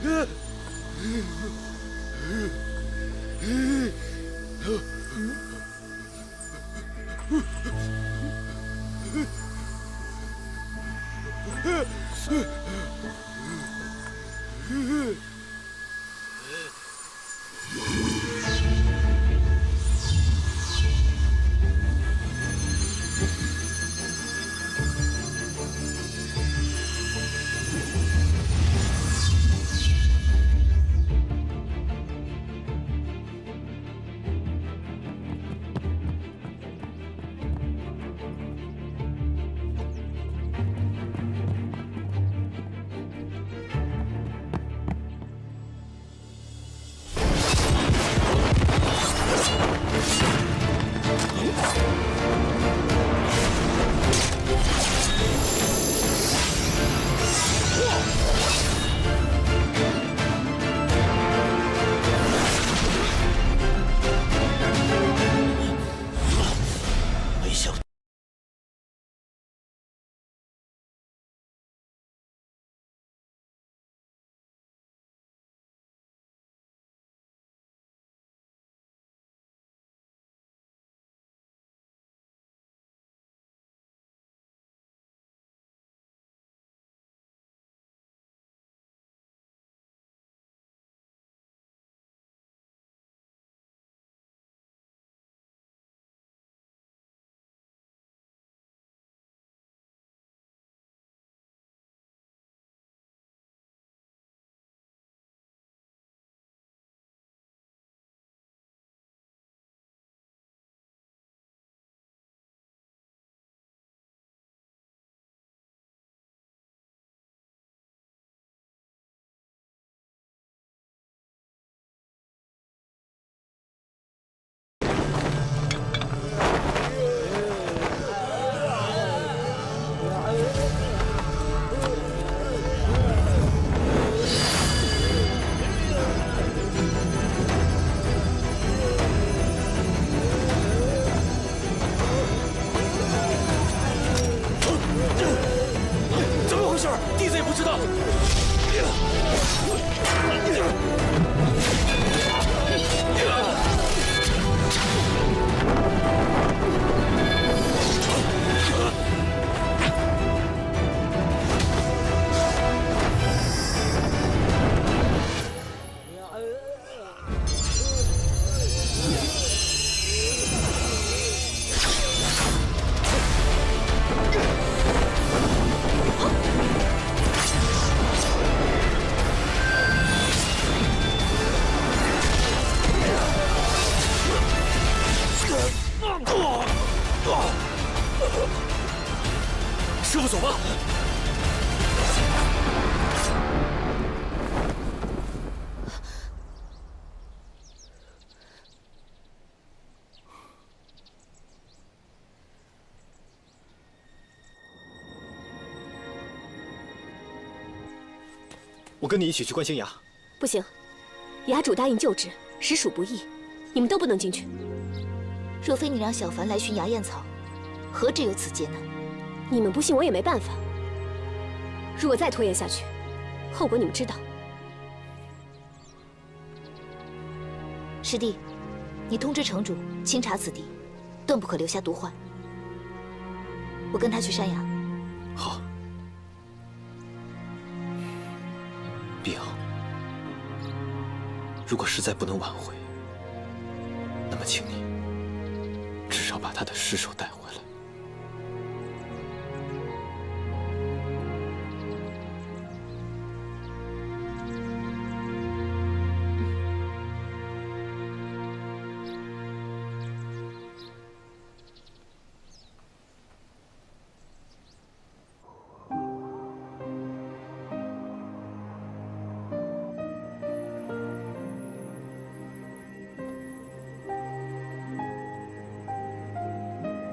师傅，走吧。我跟你一起去观星崖。不行，崖主答应救治，实属不易，你们都不能进去。若非你让小凡来寻崖燕草，何止有此劫难？你们不信我也没办法。如果再拖延下去，后果你们知道。师弟，你通知城主清查此地，断不可留下毒患。我跟他去山崖。好。碧瑶，如果实在不能挽回，那么请你至少把他的尸首带回来。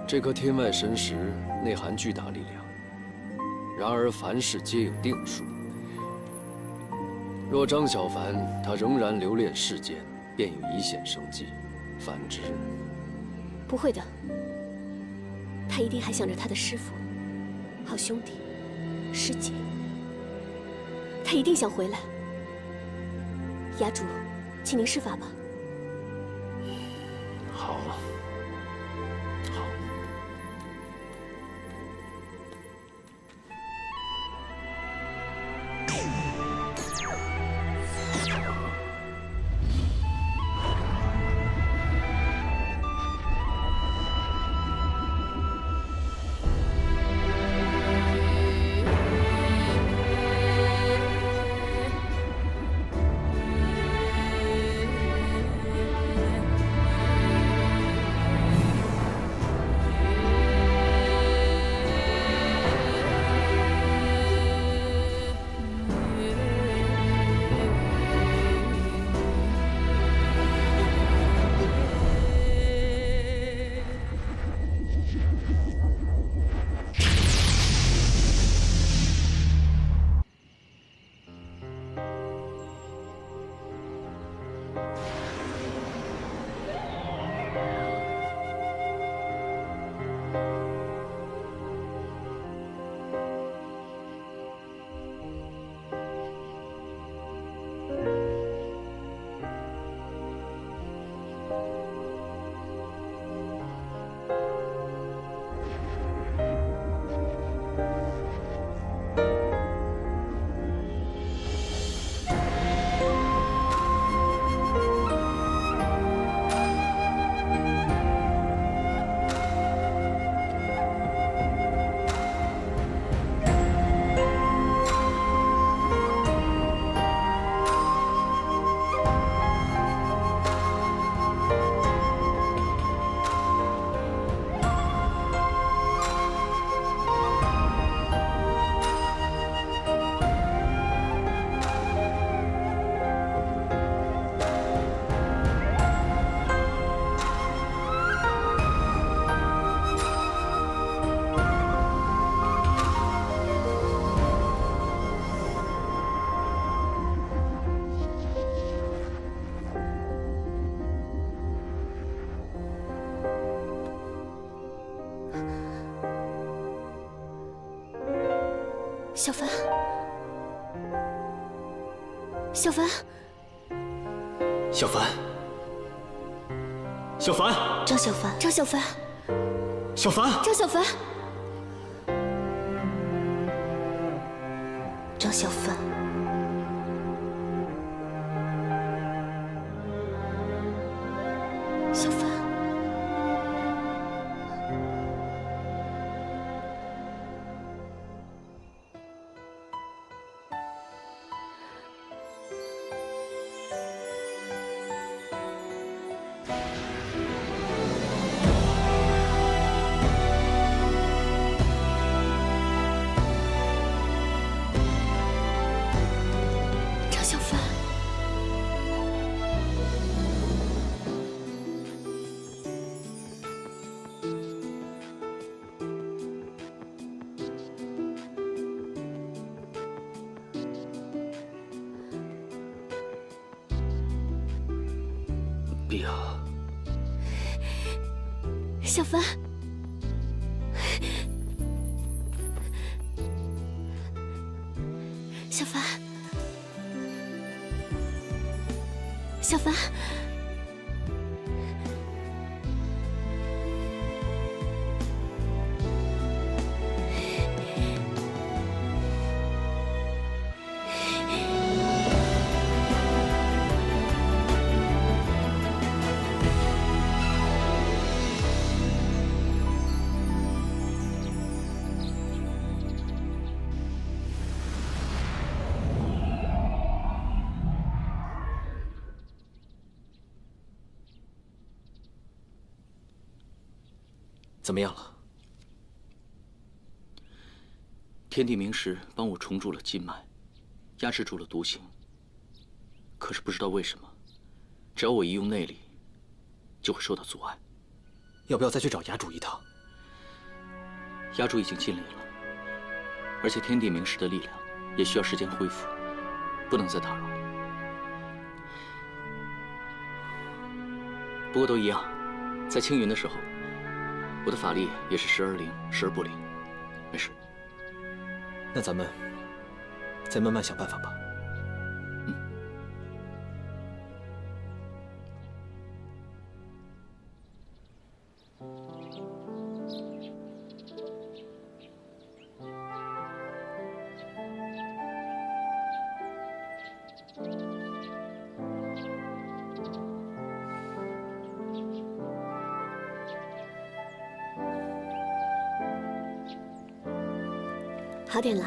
这颗天外神石内含巨大力量，然而凡事皆有定数。若张小凡他仍然留恋世间，便有一线生机；反之，不会的，他一定还想着他的师父、好兄弟、师姐，他一定想回来。崖主，请您施法吧。好，好。小凡，小凡，小凡，小凡，张小凡，张小凡，小凡，张小凡，张小凡，小凡。小凡，碧雅，小凡，小凡。小凡，怎么样了？天地明石帮我重铸了筋脉，压制住了毒性。可是不知道为什么，只要我一用内力，就会受到阻碍。要不要再去找崖主一趟？崖主已经尽力了，而且天地明石的力量也需要时间恢复，不能再打扰。不过都一样，在青云的时候，我的法力也是时而灵，时而不灵。没事。那咱们再慢慢想办法吧。好点了。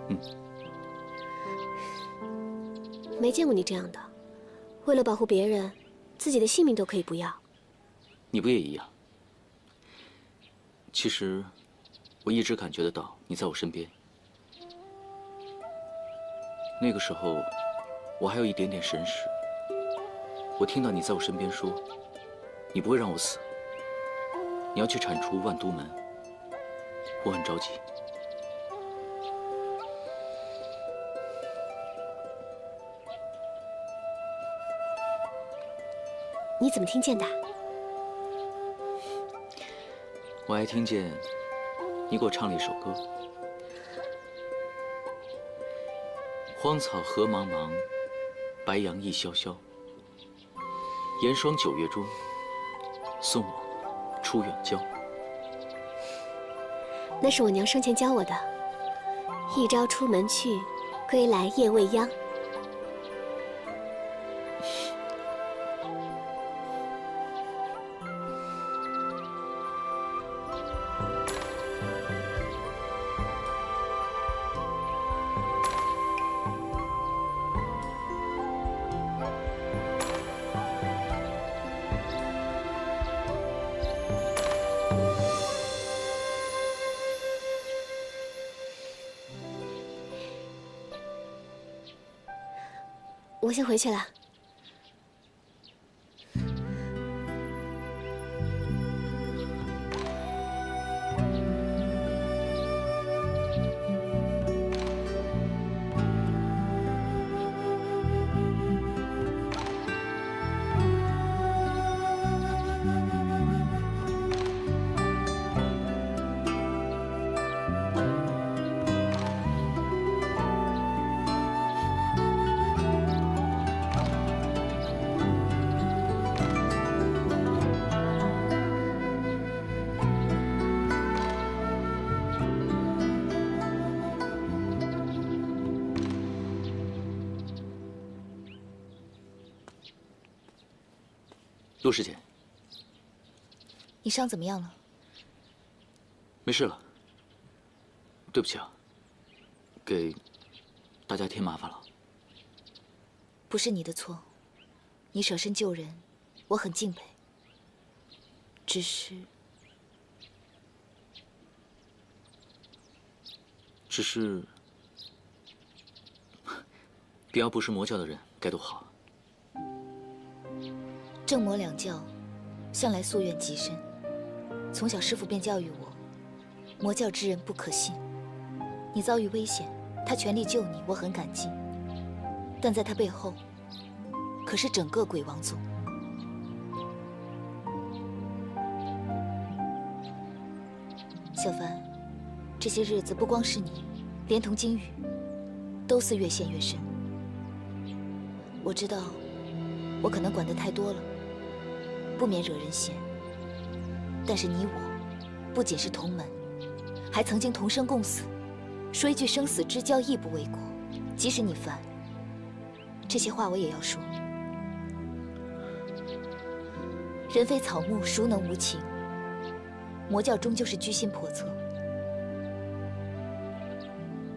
嗯。没见过你这样的，为了保护别人，自己的性命都可以不要。你不也一样？其实，我一直感觉得到你在我身边。那个时候，我还有一点点神识。我听到你在我身边说，你不会让我死，你要去铲除万都门，我很着急。你怎么听见的？我还听见你给我唱了一首歌。荒草何茫茫，白杨亦萧萧。严霜9月中，送我出远郊。那是我娘生前教我的。一朝出门去，归来夜未央。我先回去了。陆师姐，你伤怎么样了？没事了。对不起啊，给大家添麻烦了。不是你的错，你舍身救人，我很敬佩。只是，迪奥不是魔教的人，该多好啊！正魔两教向来夙愿极深，从小师父便教育我，魔教之人不可信。你遭遇危险，他全力救你，我很感激。但在他背后，可是整个鬼王宗。小凡，这些日子不光是你，连同金羽，都似越陷越深。我知道，我可能管得太多了。不免惹人嫌，但是你我不仅是同门，还曾经同生共死，说一句生死之交亦不为过。即使你烦，这些话我也要说。人非草木，孰能无情？魔教终究是居心叵测。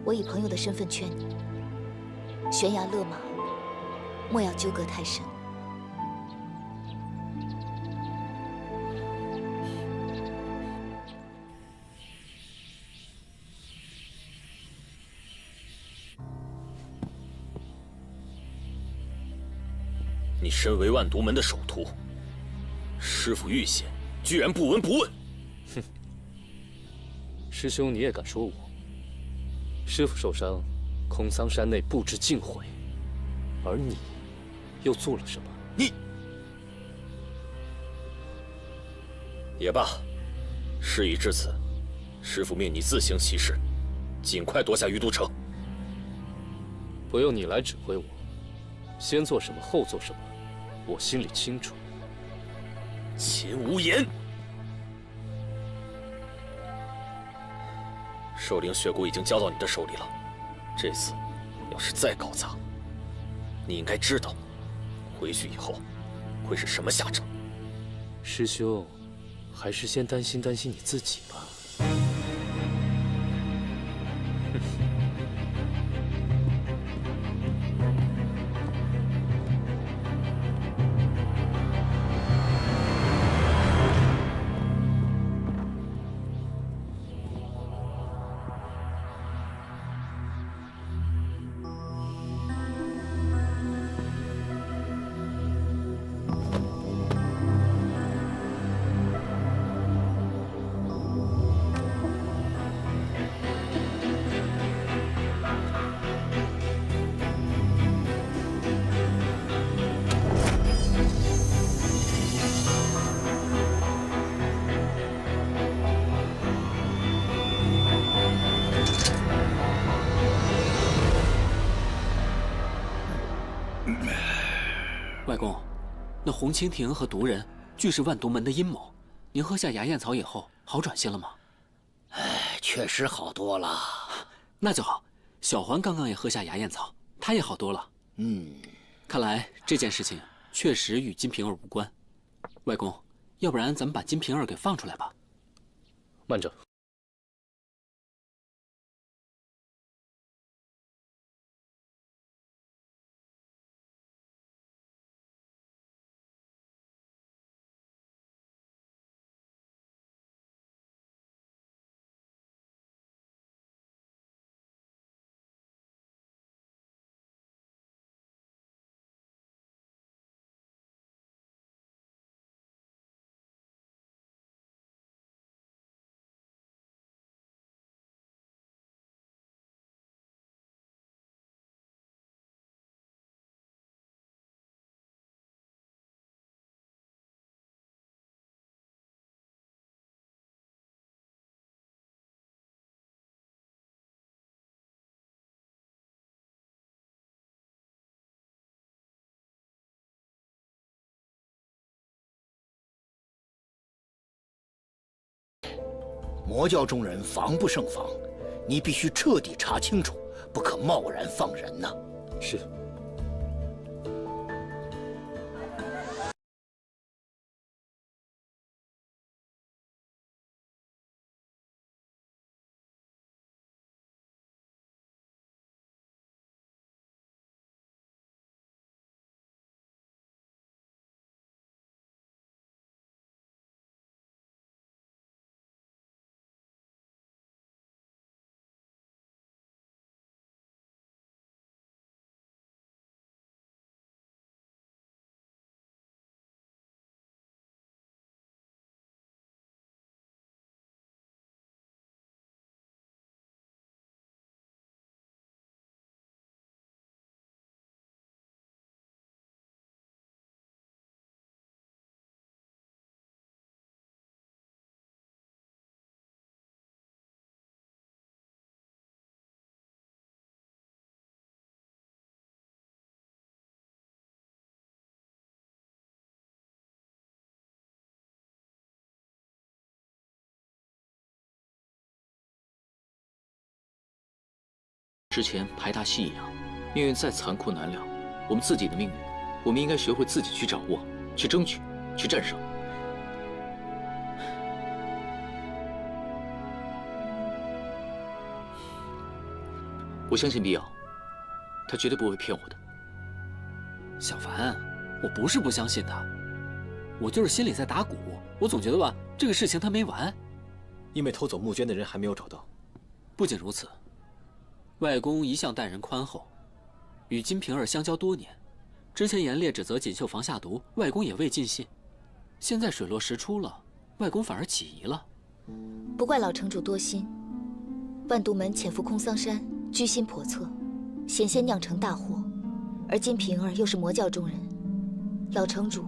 我以朋友的身份劝你，悬崖勒马，莫要纠葛太深。你身为万毒门的首徒，师父遇险，居然不闻不问。哼！师兄，你也敢说我？师父受伤，空桑山内布置尽毁，而你又做了什么？你也罢，事已至此，师父命你自行其事，尽快夺下鱼都城。不用你来指挥我，先做什么，后做什么，我心里清楚。秦无言，兽灵血骨已经交到你的手里了，这次要是再搞砸，你应该知道，回去以后会是什么下场。师兄，还是先担心担心你自己吧。外公，那红蜻蜓和毒人俱是万毒门的阴谋。您喝下牙燕草以后，好转些了吗？哎，确实好多了。那就好。小环刚刚也喝下牙燕草，她也好多了。看来这件事情确实与金瓶儿无关。外公，要不然咱们把金瓶儿给放出来吧。慢着。魔教中人防不胜防，你必须彻底查清楚，不可贸然放人呐。是。之前排大戏一样，命运再残酷难料，我们自己的命运，我们应该学会自己去掌握、去争取、去战胜。我相信碧瑶，她绝对不会骗我的。小凡，我不是不相信他，我就是心里在打鼓。我总觉得吧，这个事情他没完。因为偷走募捐的人还没有找到。不仅如此。外公一向待人宽厚，与金瓶儿相交多年，之前严烈指责锦绣房下毒，外公也未尽信。现在水落石出了，外公反而起疑了。不怪老城主多心，万毒门潜伏空桑山，居心叵测，险些酿成大祸。而金瓶儿又是魔教中人，老城主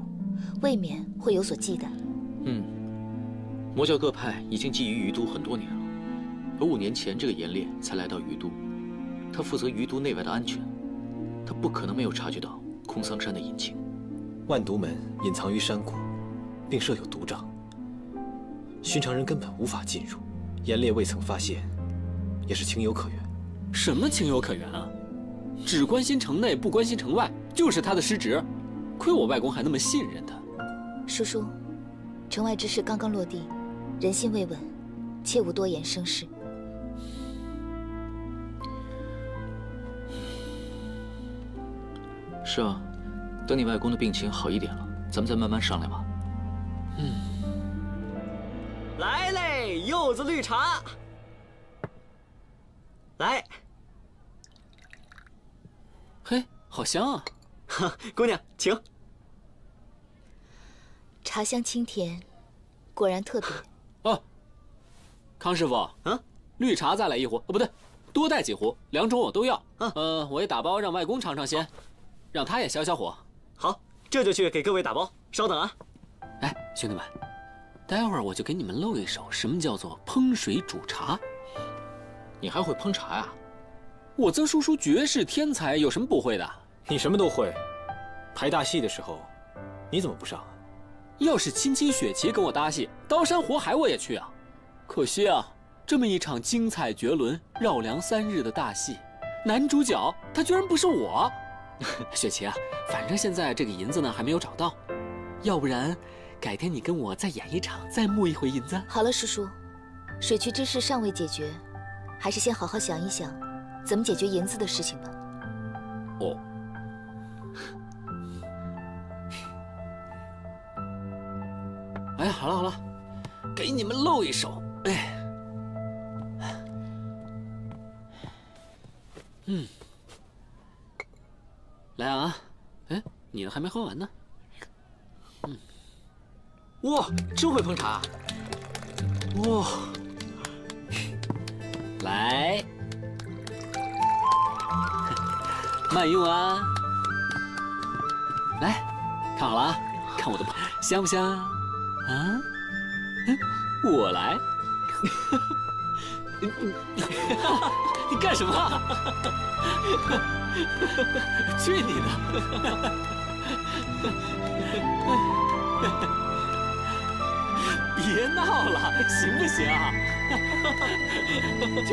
未免会有所忌惮。魔教各派已经觊觎余都很多年了，而5年前这个严烈才来到余都。他负责余都内外的安全，他不可能没有察觉到空桑山的隐情。万毒门隐藏于山谷，并设有毒障，寻常人根本无法进入。严烈未曾发现，也是情有可原。什么情有可原啊？只关心城内，不关心城外，就是他的失职。亏我外公还那么信任他。叔叔，城外之事刚刚落地，人心未稳，切勿多言生事。是啊，等你外公的病情好一点了，咱们再慢慢商量吧。来嘞，柚子绿茶，来。嘿，好香啊！哈，姑娘，请。茶香清甜，果然特别。哦，康师傅，绿茶再来1壶，哦，不对，多带几壶，2种我都要。我也打包让外公尝尝先。让他也消消火。好，这就去给各位打包。稍等啊！哎，兄弟们，待会儿我就给你们露一手，什么叫做烹水煮茶。你还会烹茶呀？我曾叔叔绝世天才，有什么不会的？你什么都会，排大戏的时候，你怎么不上啊？要是青青雪琪跟我搭戏，刀山火海我也去啊。可惜啊，这么一场精彩绝伦、绕梁3日的大戏，男主角他居然不是我。雪琪啊，反正现在这个银子呢还没有找到，要不然改天你跟我再演一场，再募一回银子。好了，叔叔，水渠之事尚未解决，还是先好好想一想，怎么解决银子的事情吧。哦。哎，好了好了，给你们露一手。哎，来啊！哎，你的还没喝完呢。哇，真会烹茶！哇，来，慢用啊！来，看好了啊，看我的香不香啊？啊？我来。你干什么？去你的！别闹了，行不行？去。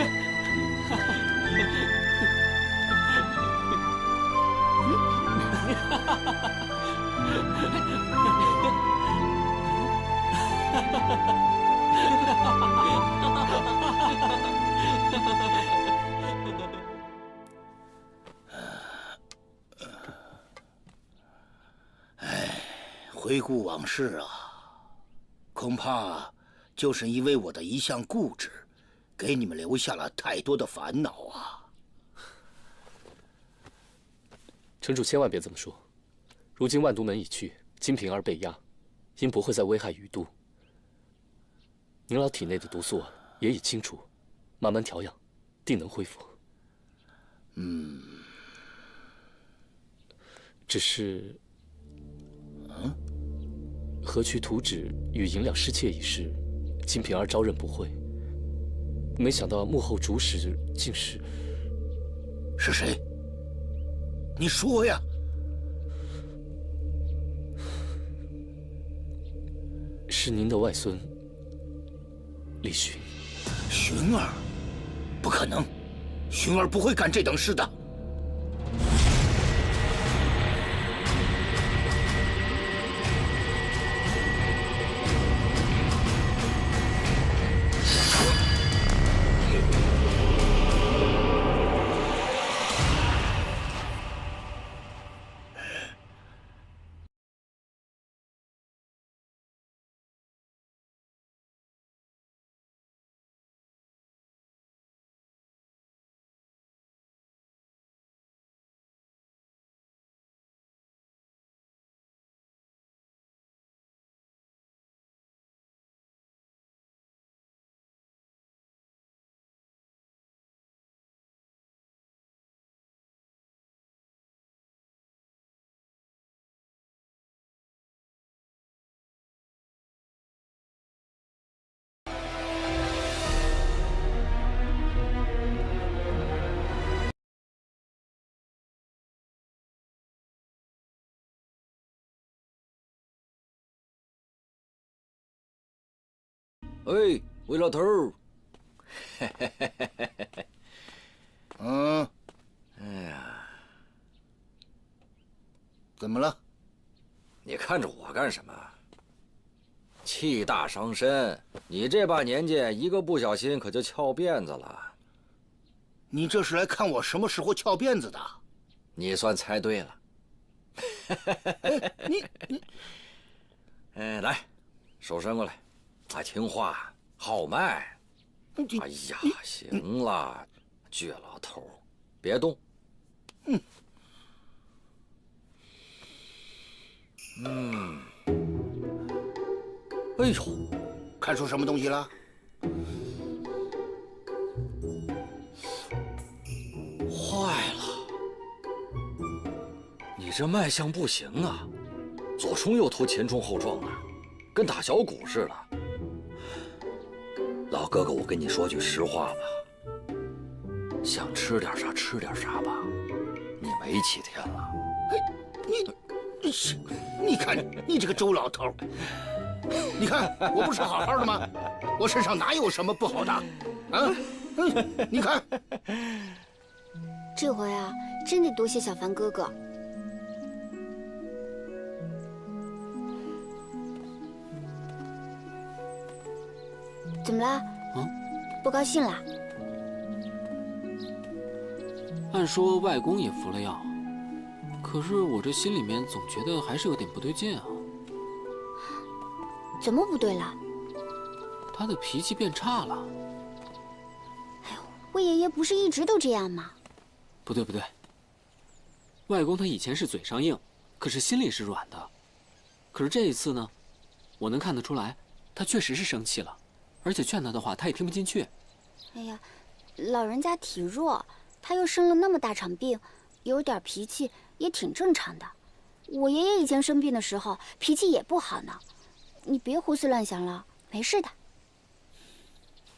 回顾往事啊，恐怕就是因为我的一向固执，给你们留下了太多的烦恼啊。城主千万别这么说，如今万都门已去，金瓶儿被压，应不会再危害余都。您老体内的毒素也已清除，慢慢调养，定能恢复。只是，河渠图纸与银两失窃一事，金瓶儿招认不讳。没想到幕后主使竟是……是谁？你说呀！是您的外孙李寻。寻儿？不可能，寻儿不会干这等事的。哎，魏老头儿，哎呀，怎么了？你看着我干什么？气大伤身，你这把年纪，一个不小心可就翘辫子了。你这是来看我什么时候翘辫子的？你算猜对了。你，哎，来，手伸过来。啊，听话，好迈。哎呀，行了，倔老头，别动。哎呦，看出什么东西了？坏了，你这脉象不行啊，左冲右突，前冲后撞啊，跟打小鼓似的。老哥哥，我跟你说句实话吧，想吃点啥吃点啥吧，你没几天了。你看你这个周老头，你看我不是好好的吗？我身上哪有什么不好的？啊，你看，这回啊，真得多谢小凡哥哥。怎么了？不高兴啦？按说外公也服了药，可是我这心里面总觉得还是有点不对劲啊。怎么不对了？他的脾气变差了。魏爷爷不是一直都这样吗？不对不对，外公他以前是嘴上硬，可是心里是软的。可是这一次呢，我能看得出来，他确实是生气了，而且劝他的话他也听不进去。哎呀，老人家体弱，他又生了那么大场病，有点脾气也挺正常的。我爷爷以前生病的时候脾气也不好呢。你别胡思乱想了，没事的。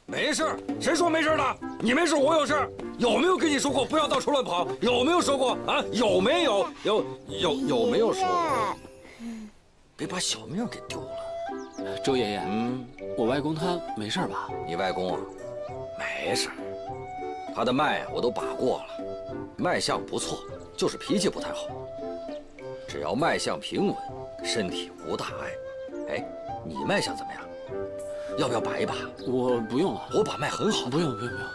没事，谁说没事的？你没事，我有事。有没有跟你说过不要到处乱跑？有没有说过啊？有没有？有没有说过？别把小命给丢了。周爷爷，我外公他没事吧？你外公啊，没事，他的脉我都把过了，脉象不错，就是脾气不太好。只要脉象平稳，身体无大碍。哎，你脉象怎么样？要不要把一把？我不用了，我把脉很好。不用不用不用。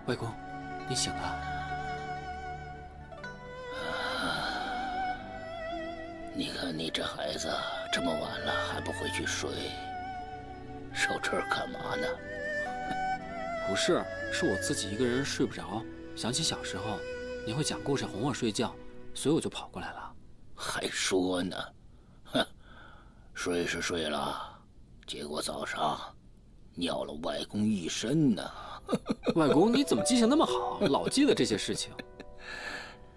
外公，你醒了。你看你这孩子这么晚了还不回去睡，守这儿干嘛呢？不是，是我自己一个人睡不着，想起小时候你会讲故事哄我睡觉，所以我就跑过来了。还说呢，哼，睡是睡了，结果早上尿了外公一身呢。外公，你怎么记性那么好，老记得这些事情？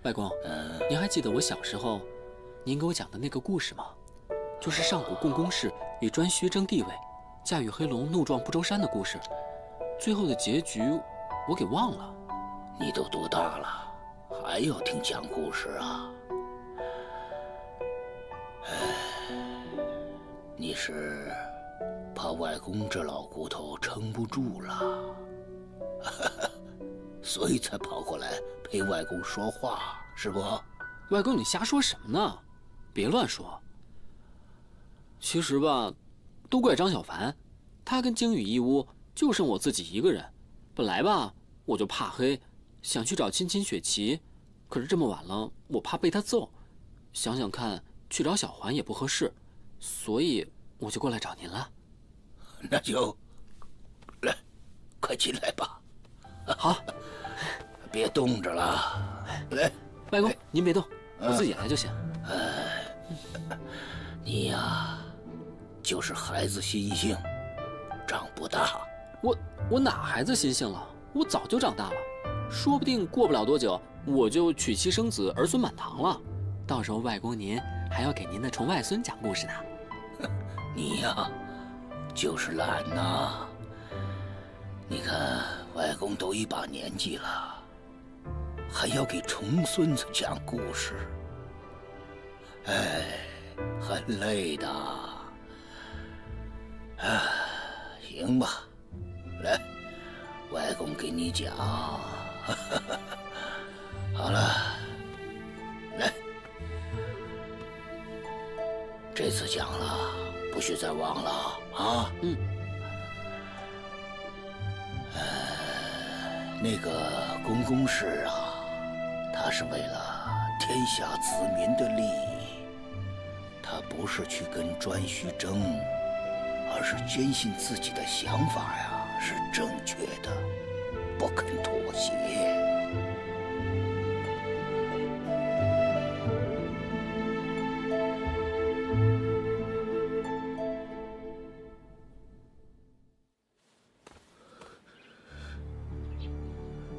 外公，您还记得我小时候您给我讲的那个故事吗？就是上古共工氏与颛顼争地位，驾驭黑龙怒撞不周山的故事。最后的结局我给忘了。你都多大了，还要听讲故事啊？你是怕外公这老骨头撑不住了，所以才跑过来陪外公说话，是不？外公，你瞎说什么呢？别乱说。其实吧，都怪张小凡，他跟鲸羽一屋，就剩我自己一个人。本来吧，我就怕黑，想去找青青雪琪，可是这么晚了，我怕被他揍。想想看，去找小环也不合适，所以我就过来找您了。那就来，快进来吧。好，别冻着了。来，外公，您别动，我自己来就行。你呀，就是孩子心性，长不大。我哪孩子心性了？我早就长大了，说不定过不了多久我就娶妻生子，儿孙满堂了。到时候外公您还要给您的宠外孙讲故事呢。你呀，就是懒呐。你看外公都一把年纪了，还要给重孙子讲故事，哎，很累的。啊，行吧，来，外公给你讲。好了，来，这次讲了，不许再忘了啊。那个公公氏啊，他是为了天下子民的利益，他不是去跟颛顼争，而是坚信自己的想法呀是正确的，不肯妥协。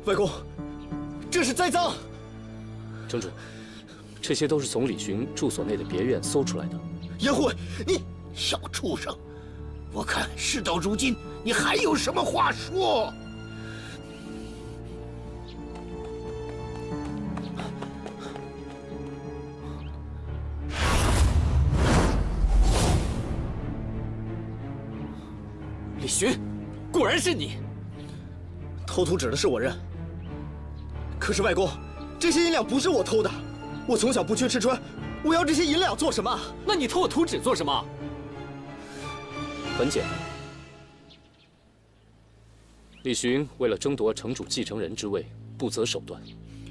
外公，这是栽赃！城主，这些都是从李寻住所内的别院搜出来的。颜护卫，你小畜生！我看事到如今，你还有什么话说？李寻，果然是你！偷图纸的是我认。可是外公，这些银两不是我偷的，我从小不缺吃穿，我要这些银两做什么？那你偷我图纸做什么？很简单，李寻为了争夺城主继承人之位，不择手段，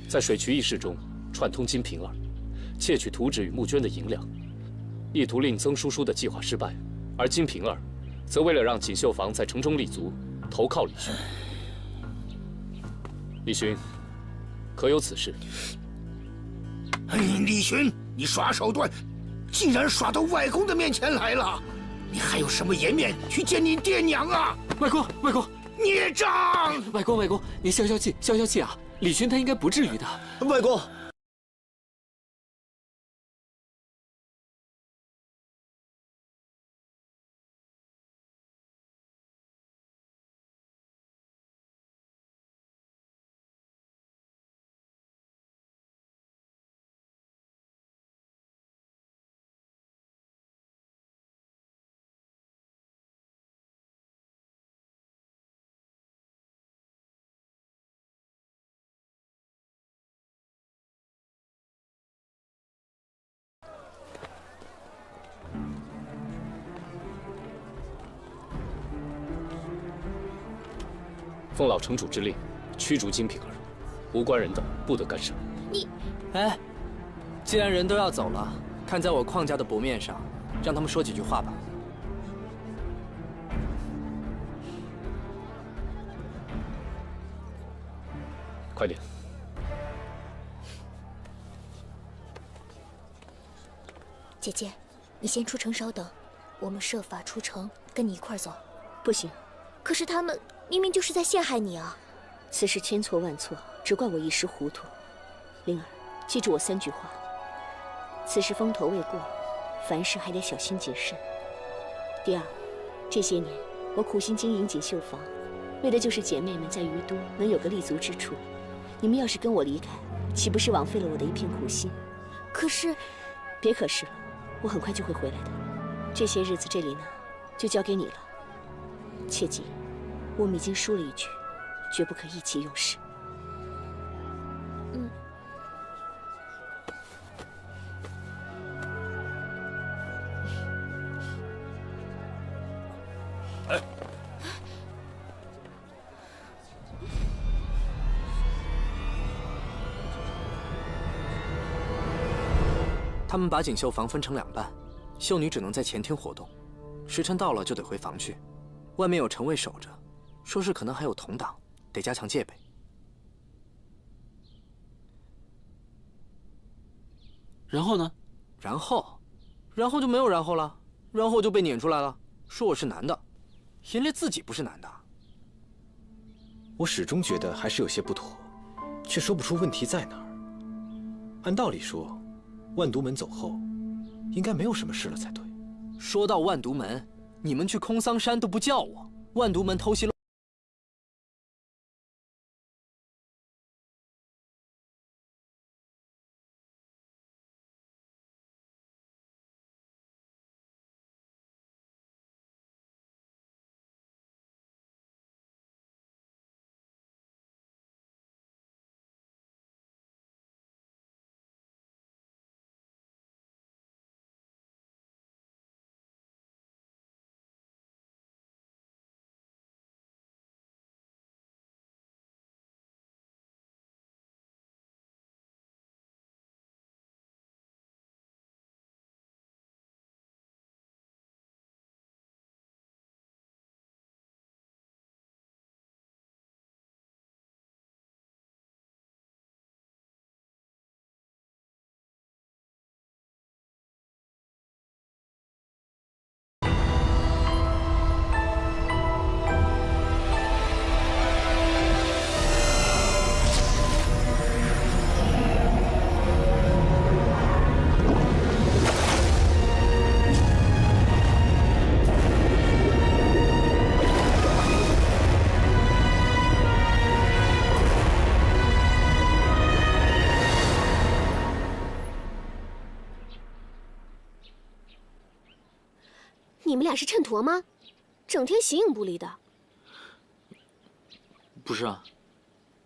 在水渠议事中串通金瓶儿，窃取图纸与募捐的银两，意图令曾叔叔的计划失败，而金瓶儿则为了让锦绣坊在城中立足，投靠李寻。李寻，可有此事？李寻，你耍手段，竟然耍到外公的面前来了！你还有什么颜面去见你爹娘啊？外公，外公，孽障！外公，外公，你消消气，消消气啊！李寻他应该不至于的。外公。奉老城主之令，驱逐金瓶儿，无关人等不得干涉。你，哎，既然人都要走了，看在我邝家的薄面上，让他们说几句话吧。快点！姐姐，你先出城稍等，我们设法出城跟你一块儿走。不行，可是他们明明就是在陷害你啊！此事千错万错，只怪我一时糊涂。灵儿，记住我3句话：此事风头未过，凡事还得小心谨慎。第二，这些年我苦心经营锦绣坊，为的就是姐妹们在于都能有个立足之处。你们要是跟我离开，岂不是枉费了我的一片苦心？可是，别可是了，我很快就会回来的。这些日子这里呢，就交给你了。切记，我们已经输了一局，绝不可意气用事。他们把锦绣坊分成2半，秀女只能在前厅活动，时辰到了就得回房去。外面有城卫守着，说是可能还有同党，得加强戒备。然后呢？然后就没有然后了，然后就被撵出来了，说我是男的，颜烈自己不是男的。我始终觉得还是有些不妥，却说不出问题在哪儿。按道理说，万毒门走后，应该没有什么事了才对。说到万毒门，你们去空桑山都不叫我，万毒门偷袭你们俩是秤砣吗？整天形影不离的。不是啊。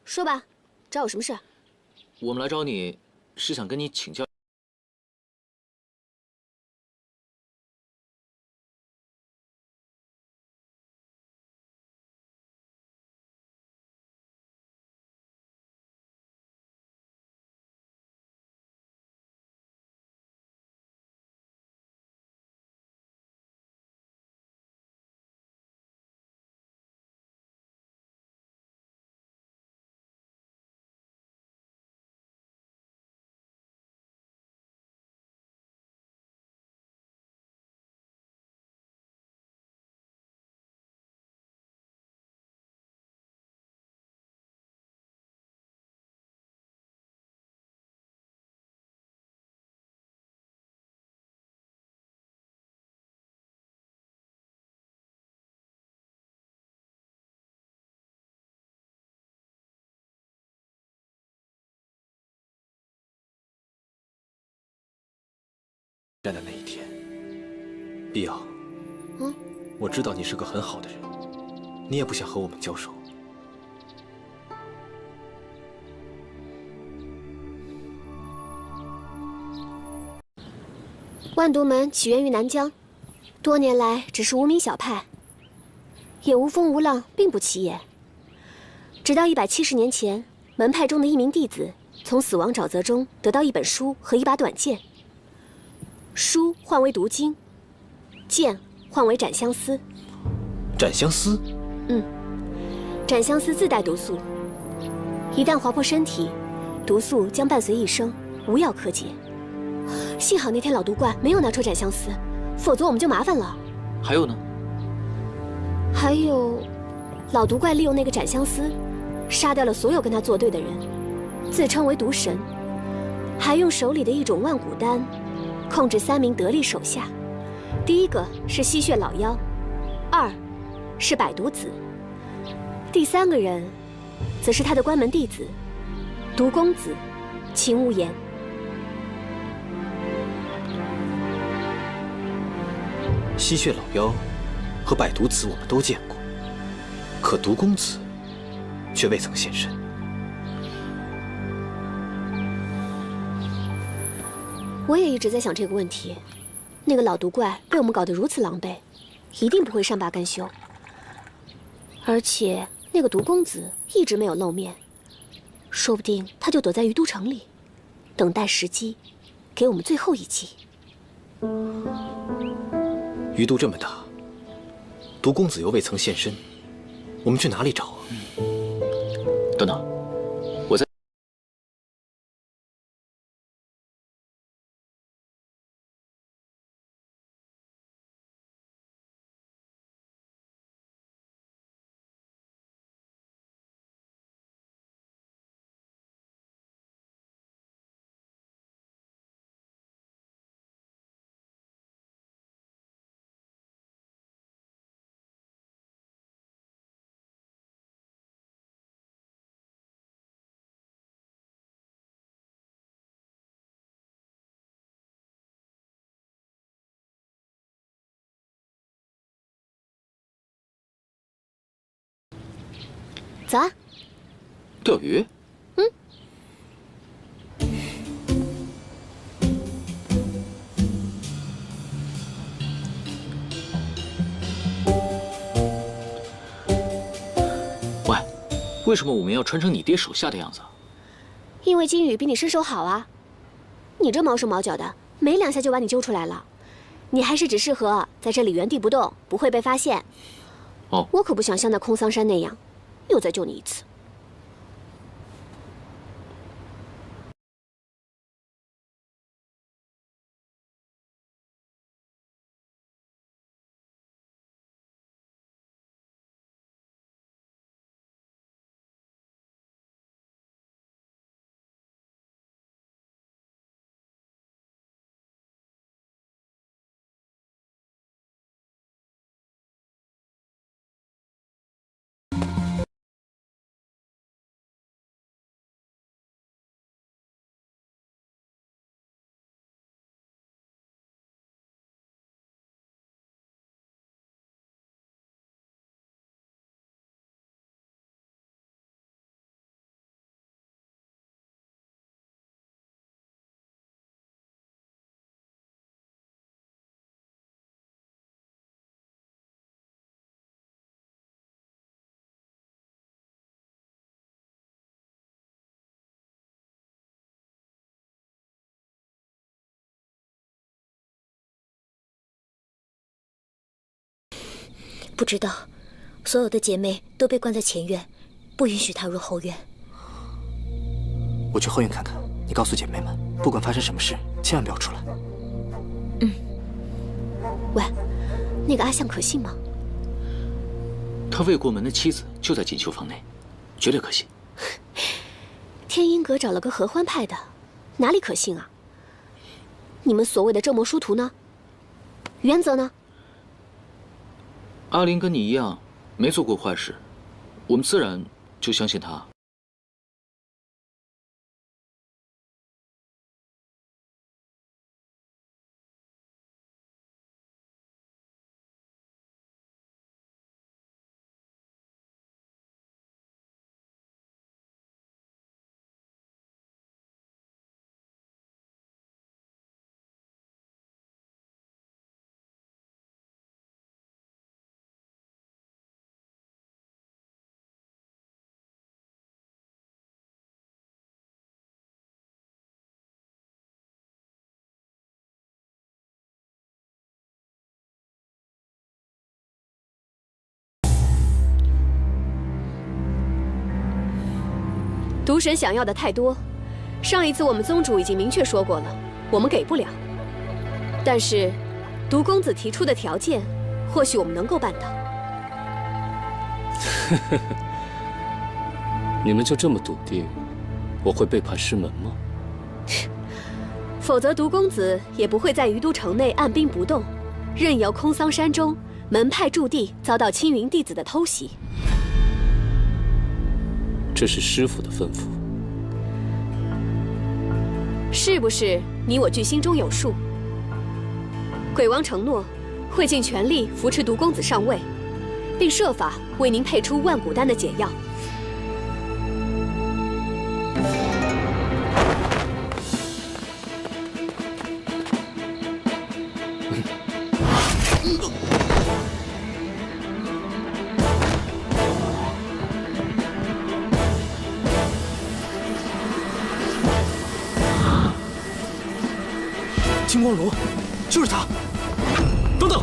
说吧，找我什么事？我们来找你是想跟你请教。战的那一天，碧瑶，我知道你是个很好的人，你也不想和我们交手。万毒门起源于南疆，多年来只是无名小派，也无风无浪，并不起眼。直到170年前，门派中的一名弟子从死亡沼泽中得到一本书和一把短剑。书唤为毒经，剑唤为斩相思。斩相思？斩相思自带毒素，一旦划破身体，毒素将伴随一生，无药可解。幸好那天老毒怪没有拿出斩相思，否则我们就麻烦了。还有呢？还有，老毒怪利用那个斩相思，杀掉了所有跟他作对的人，自称为毒神，还用手里的一种万古丹控制3名得力手下。第一个是吸血老妖，2是百毒子，第3个人则是他的关门弟子毒公子秦无言。吸血老妖和百毒子我们都见过，可毒公子却未曾现身。我也一直在想这个问题。那个老毒怪被我们搞得如此狼狈，一定不会善罢甘休。而且那个毒公子一直没有露面，说不定他就躲在鱼都城里，等待时机，给我们最后一击。鱼都这么大，毒公子又未曾现身，我们去哪里找啊？等等，我在。走啊！钓鱼？喂，为什么我们要穿成你爹手下的样子？因为金羽比你身手好啊！你这毛手毛脚的，没2下就把你揪出来了。你还是只适合在这里原地不动，不会被发现。哦，我可不想像那空桑山那样，又再救你一次。不知道，所有的姐妹都被关在前院，不允许踏入后院。我去后院看看。你告诉姐妹们，不管发生什么事，千万不要出来。嗯。喂，那个阿相可信吗？他未过门的妻子就在锦绣房内，绝对可信。天音阁找了个合欢派的，哪里可信啊？你们所谓的正魔殊途呢？原则呢？阿林跟你一样没做过坏事，我们自然就相信他。毒神想要的太多，上一次我们宗主已经明确说过了，我们给不了。但是，毒公子提出的条件，或许我们能够办到。你们就这么笃定我会背叛师门吗？否则，毒公子也不会在于都城内按兵不动，任由空桑山中门派驻地遭到青云弟子的偷袭。这是师父的吩咐，是不是你我俱心中有数？鬼王承诺会尽全力扶持毒公子上位，并设法为您配出万古丹的解药。金光炉，就是他！等等！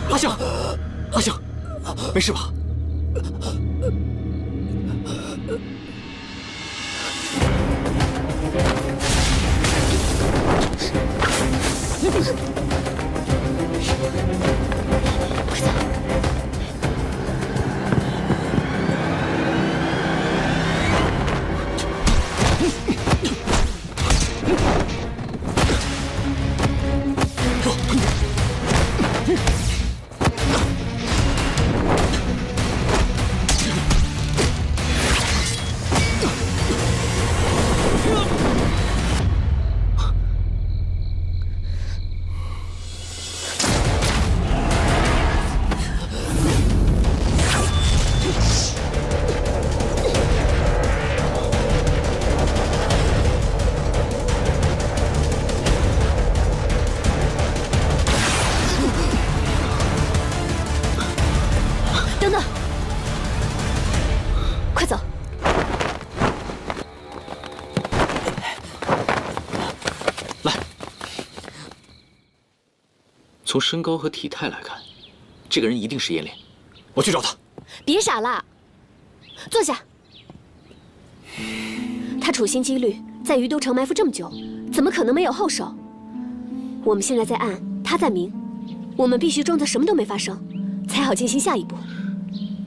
阿相，阿相，没事吧？从身高和体态来看，这个人一定是燕莲。我去找他。别傻了，坐下。他处心积虑在于都城埋伏这么久，怎么可能没有后手？我们现在在暗，他在明，我们必须装作什么都没发生，才好进行下一步。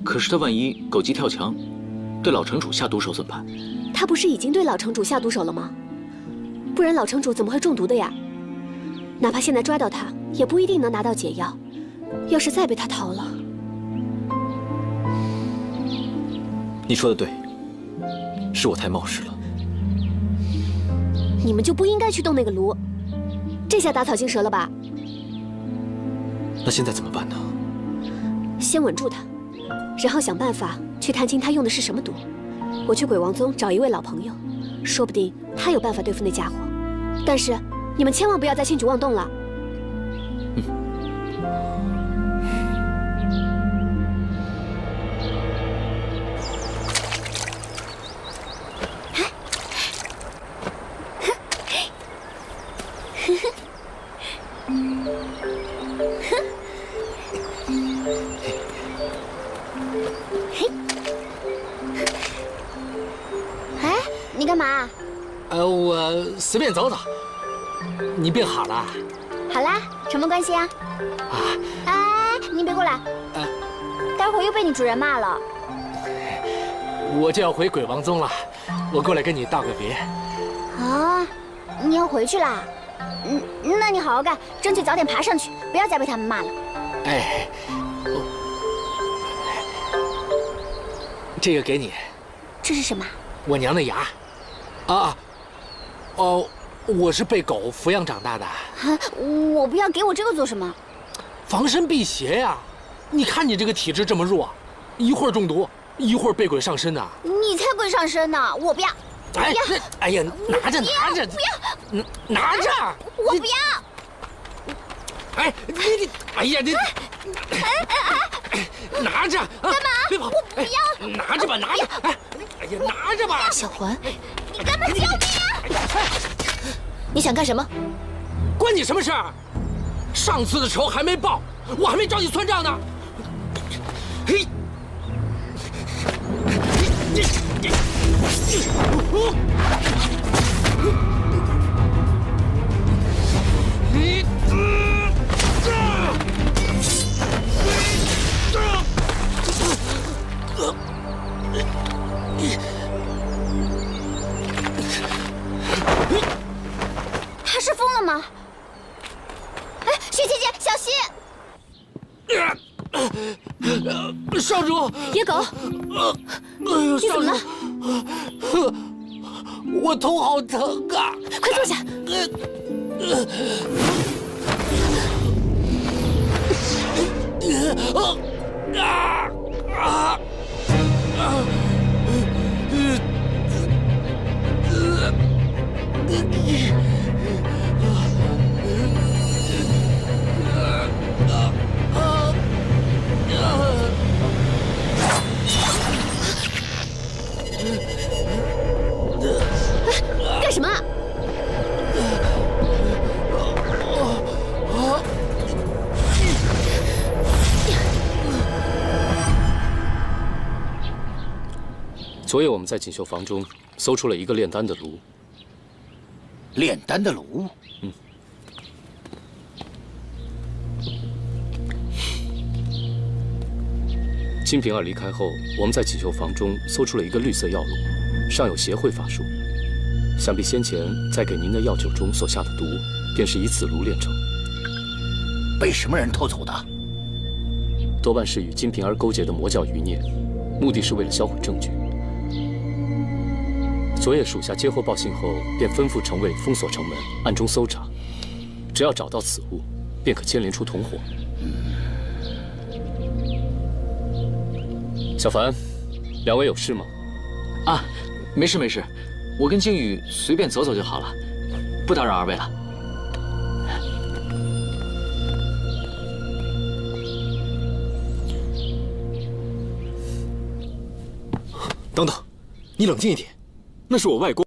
可是他万一狗急跳墙，对老城主下毒手怎么办？他不是已经对老城主下毒手了吗？不然老城主怎么会中毒的呀？哪怕现在抓到他，也不一定能拿到解药。要是再被他逃了，你说的对，是我太冒失了。你们就不应该去动那个炉，这下打草惊蛇了吧？那现在怎么办呢？先稳住他，然后想办法去探清他用的是什么毒。我去鬼王宗找一位老朋友，说不定他有办法对付那家伙。但是你们千万不要再轻举妄动了。你干嘛？我随便走走。你病好了？好啦，什么关系啊？哎，你别过来！待会儿又被你主人骂了。我就要回鬼王宗了，我过来跟你道个别。啊，你要回去啦？那你好好干，争取早点爬上去，不要再被他们骂了。哎，这个给你。这是什么？我娘的牙。我是被狗抚养长大的。我不要，给我这个做什么？防身辟邪呀！你看你这个体质这么弱，一会儿中毒，一会儿被鬼上身呢。你才鬼上身呢！我不要。哎呀，拿着，不要，拿着！我不要。哎，你，哎呀，你，拿着！干嘛？别跑！我不要！拿着吧，拿着！哎呀，拿着吧！小环，你干嘛救命啊？你想干什么？关你什么事儿？上次的仇还没报，我还没找你算账呢。嘿，他是疯了吗？哎，雪姐姐，小心！少主，野狗，你怎么了？我头好疼啊！快坐下。干什么？昨夜我们在锦绣房中搜出了一个炼丹的炉。炼丹的炉？金瓶儿离开后，我们在锦绣房中搜出了一个绿色药炉，上有邪秽法术。想必先前在给您的药酒中所下的毒，便是以此炉炼成。被什么人偷走的？多半是与金瓶儿勾结的魔教余孽，目的是为了销毁证据。昨夜属下接获报信后，便吩咐城卫封锁城门，暗中搜查。只要找到此物，便可牵连出同伙。小凡，两位有事吗？啊，没事没事，我跟靖宇随便走走就好了，不打扰二位了。等等，你冷静一点。那是我外公。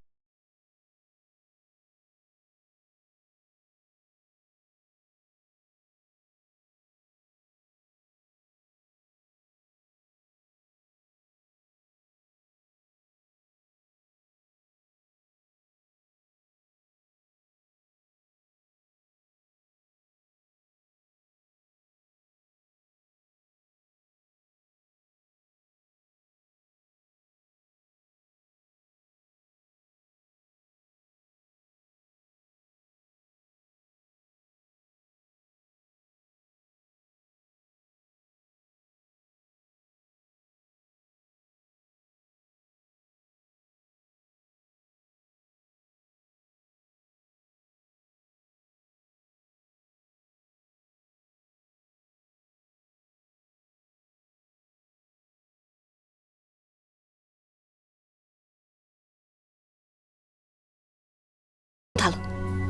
他了，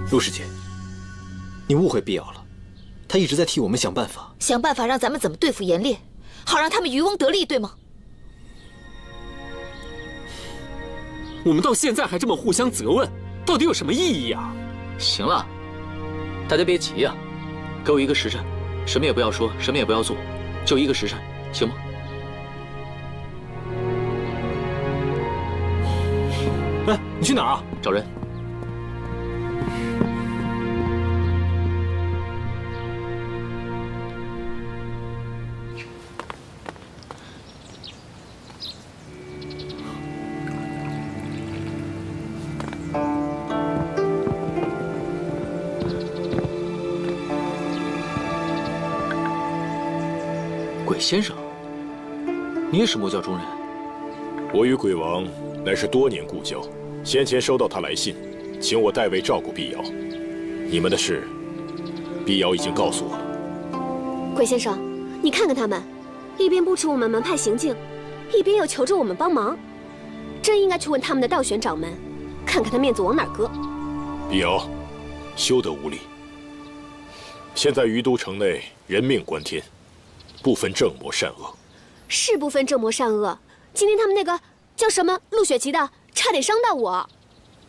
陆师姐，你误会碧瑶了，她一直在替我们想办法，想办法让咱们怎么对付严烈，好让他们渔翁得利，对吗？我们到现在还这么互相责问，到底有什么意义啊？行了，大家别急呀，给我一个时辰，什么也不要说，什么也不要做，就一个时辰，行吗？哎，你去哪儿啊？找人。鬼先生，你也是魔教中人？我与鬼王乃是多年故交，先前收到他来信，请我代为照顾碧瑶。你们的事，碧瑶已经告诉我了。鬼先生，你看看他们，一边不耻我们门派行径，一边又求着我们帮忙，真应该去问他们的道玄掌门，看看他面子往哪儿搁。碧瑶，休得无礼。现在于都城内人命关天，不分正魔善恶。是不分正魔善恶。今天他们那个叫什么陆雪琪的，差点伤到我。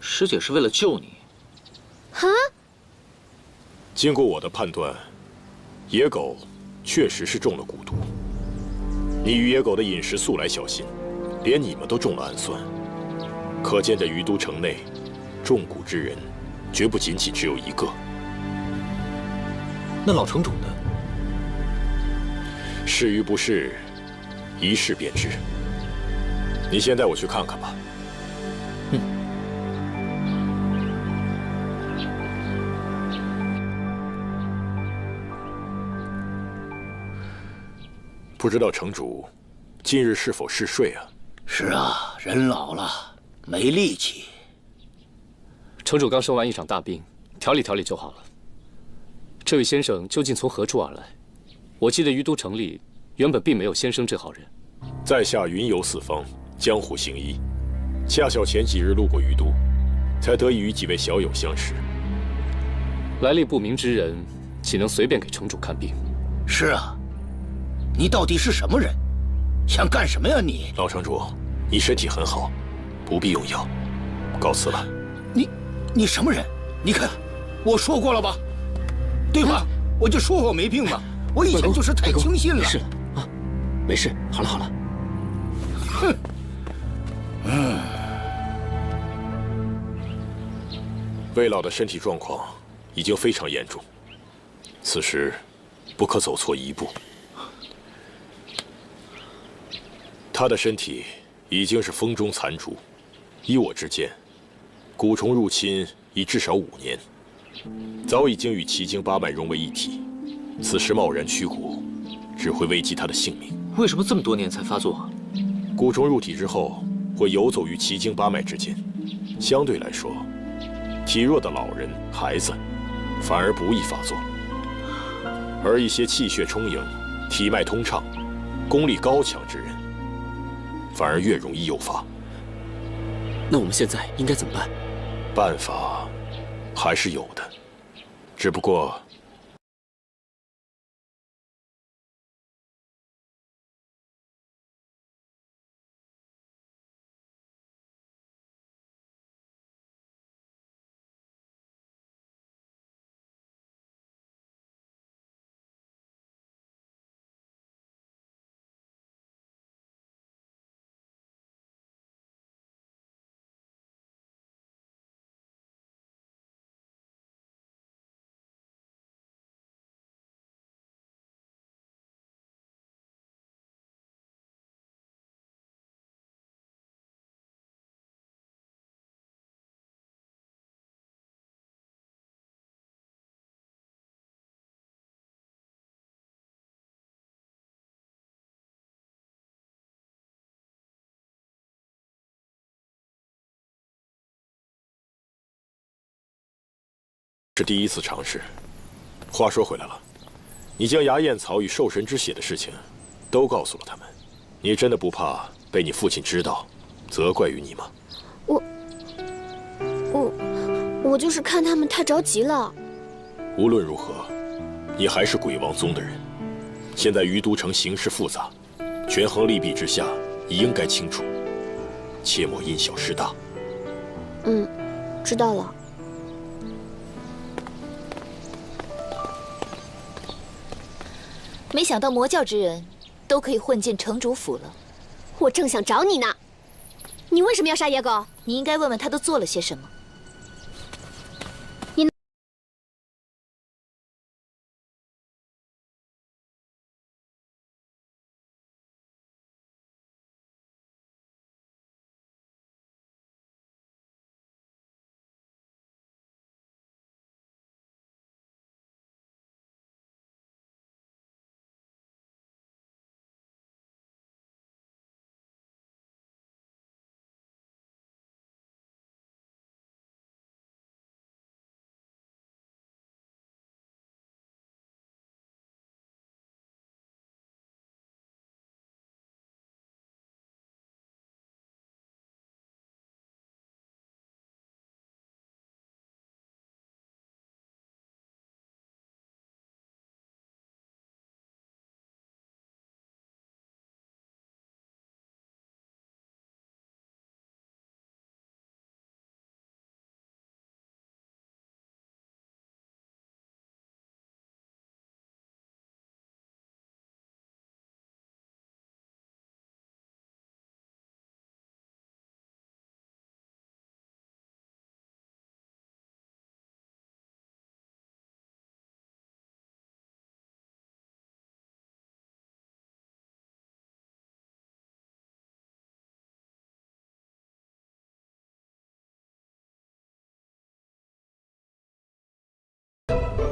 师姐是为了救你。啊？经过我的判断，野狗确实是中了蛊毒。你与野狗的饮食素来小心，连你们都中了暗算，可见这于都城内中蛊之人，绝不仅仅只有一个。那老城主呢？是与不是，一试便知。你先带我去看看吧。不知道城主近日是否嗜睡啊？是啊，人老了没力气。城主刚生完一场大病，调理调理就好了。这位先生究竟从何处而来？我记得于都城里原本并没有先生这号人。在下云游四方，江湖行医，恰巧前几日路过于都，才得以与几位小友相识。来历不明之人，岂能随便给城主看病？是啊，你到底是什么人？想干什么呀你？老城主，你身体很好，不必用药，告辞了。你什么人？你看，我说过了吧，对吧？我就说我没病嘛，我以前就是太轻信了。没事啊，没事，好了好了。哼，魏老的身体状况已经非常严重，此时不可走错一步。他的身体已经是风中残烛，依我之见，蛊虫入侵已至少5年，早已经与奇经八脉融为一体。此时贸然驱蛊，只会危及他的性命。为什么这么多年才发作？蛊虫入体之后，会游走于奇经八脉之间，相对来说，体弱的老人、孩子反而不易发作，而一些气血充盈、体脉通畅、功力高强之人，反而越容易诱发。那我们现在应该怎么办？办法还是有的，只不过是第一次尝试。话说回来了，你将牙燕草与兽神之血的事情都告诉了他们，你真的不怕被你父亲知道，责怪于你吗？我就是看他们太着急了。无论如何，你还是鬼王宗的人。现在于都城形势复杂，权衡利弊之下，你应该清楚，切莫因小失大。知道了。没想到魔教之人都可以混进城主府了。我正想找你呢。你为什么要杀野狗？你应该问问他都做了些什么。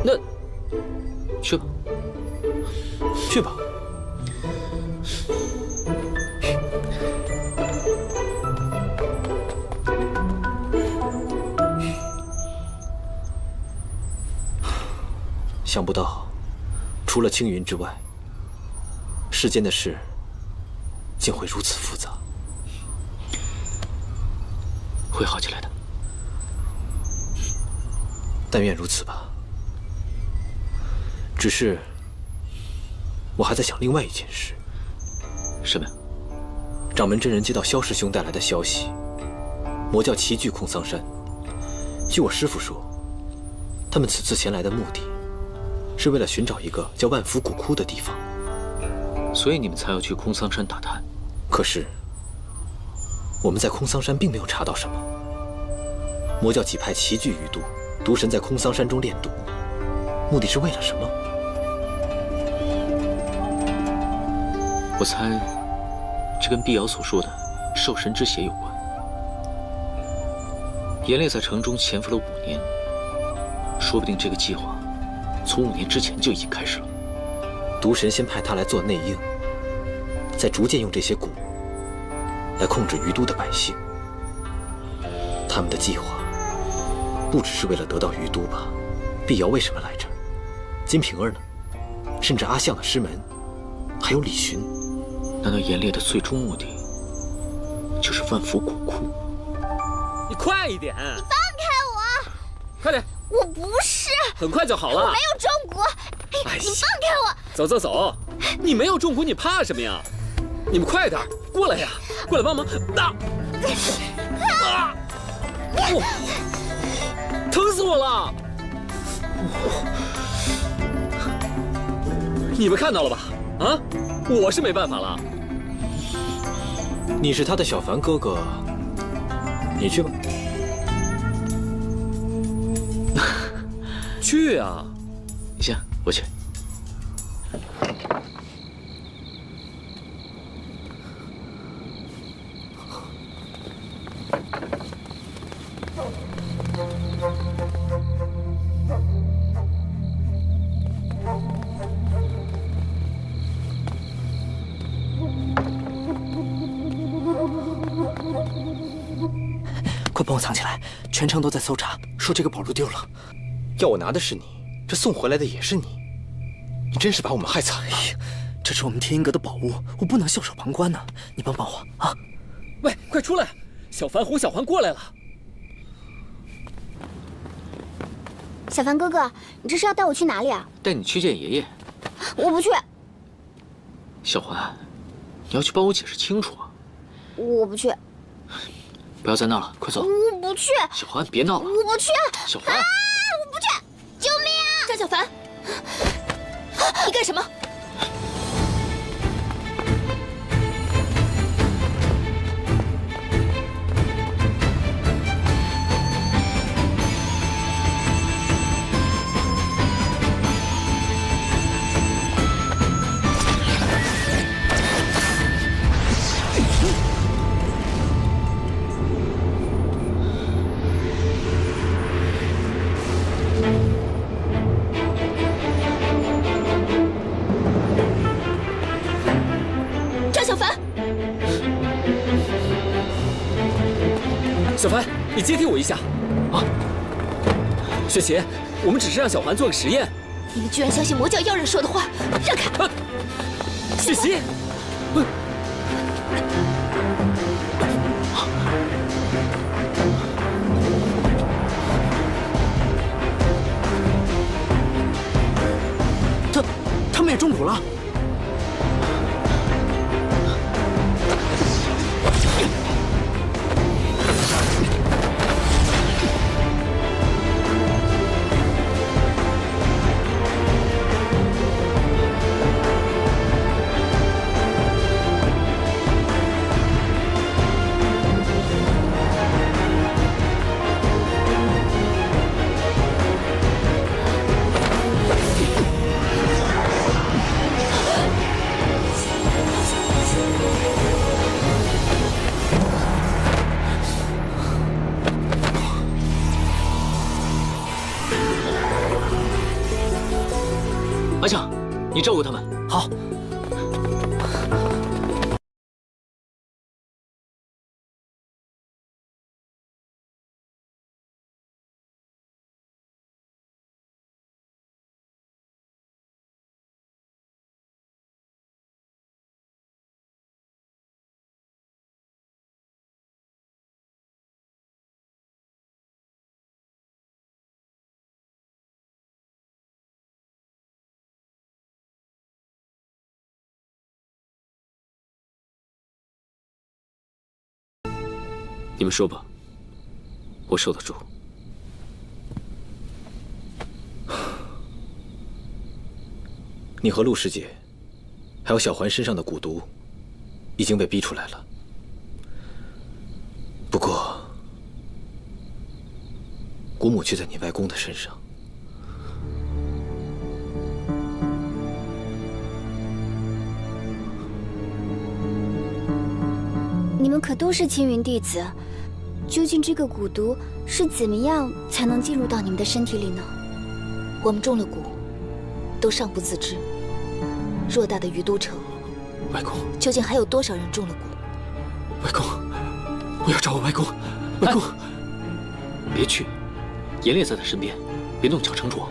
那去吧，去吧。想不到，除了青云之外，世间的事竟会如此复杂。会好起来的。但愿如此吧。只是，我还在想另外一件事。什么呀？掌门真人接到萧师兄带来的消息，魔教齐聚空桑山。据我师父说，他们此次前来的目的，是为了寻找一个叫万福古窟的地方。所以你们才要去空桑山打探。可是，我们在空桑山并没有查到什么。魔教几派齐聚于都，毒神在空桑山中炼毒，目的是为了什么？我猜，这跟碧瑶所说的兽神之血有关。严烈在城中潜伏了5年，说不定这个计划从5年之前就已经开始了。毒神先派他来做内应，再逐渐用这些蛊来控制于都的百姓。他们的计划不只是为了得到于都吧？碧瑶为什么来这儿？金瓶儿呢？甚至阿相的师门，还有李寻。难道严烈的最终目的就是万福古窟？你快一点！你放开我！快点！我不是，很快就好了。我没有中蛊。哎，你放开我！走走走，你没有中蛊，你怕什么呀？你们快点过来呀！过来帮忙！疼死我了！你们看到了吧？啊，我是没办法了。你是他的小凡哥哥，你去吧。去啊！行，我去。快帮我藏起来！全城都在搜查，说这个宝珠丢了。要我拿的是你，这送回来的也是你，你真是把我们害惨了。这是我们天音阁的宝物，我不能袖手旁观呢。你帮帮我啊！喂，快出来！小凡、洪小环过来了。小凡哥哥，你这是要带我去哪里啊？带你去见爷爷。我不去。小环，你要去帮我解释清楚啊！我不去。不要再闹了，快走！我不去。小环，别闹了！我不去。小环，我不去！救命啊！张小凡，你干什么？你接替我一下，啊！雪琪，我们只是让小环做个实验。你们居然相信魔教妖人说的话！让开！雪琪，他们也中蛊了。 阿相，你照顾他们。好。你们说吧，我受得住。你和陆师姐，还有小环身上的蛊毒，已经被逼出来了。不过，蛊母却在你外公的身上。你们可都是青云弟子，究竟这个蛊毒是怎么样才能进入到你们的身体里呢？我们中了蛊，都尚不自知。偌大的鱼都城，外公，究竟还有多少人中了蛊？外公，我要找我外公。外公，别去，严烈在他身边，别弄巧成拙。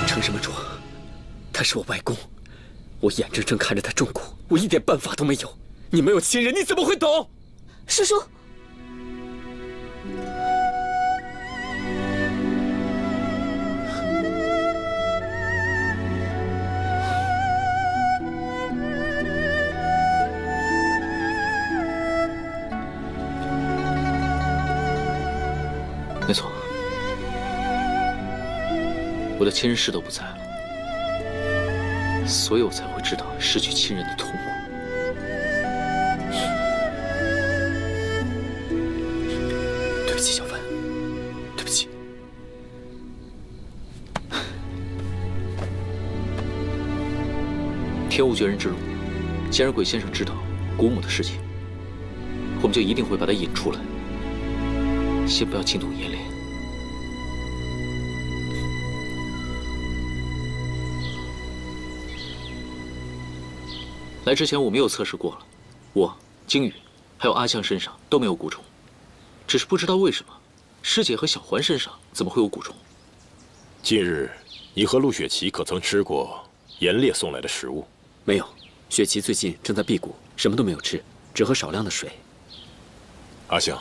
成什么拙？他是我外公，我眼睁睁看着他中蛊，我一点办法都没有。你没有亲人，你怎么会懂？叔叔。 没错，我的亲人是都不在了，所以我才会知道失去亲人的痛苦。对不起，小凡，对不起。天无绝人之路，既然鬼先生知道蛊母的事情，我们就一定会把他引出来。 先不要惊动严烈。来之前我们又测试过了，我、鲸宇还有阿香身上都没有蛊虫，只是不知道为什么，师姐和小环身上怎么会有蛊虫？近日，你和陆雪琪可曾吃过严烈送来的食物？没有，雪琪最近正在辟谷，什么都没有吃，只喝少量的水。阿香。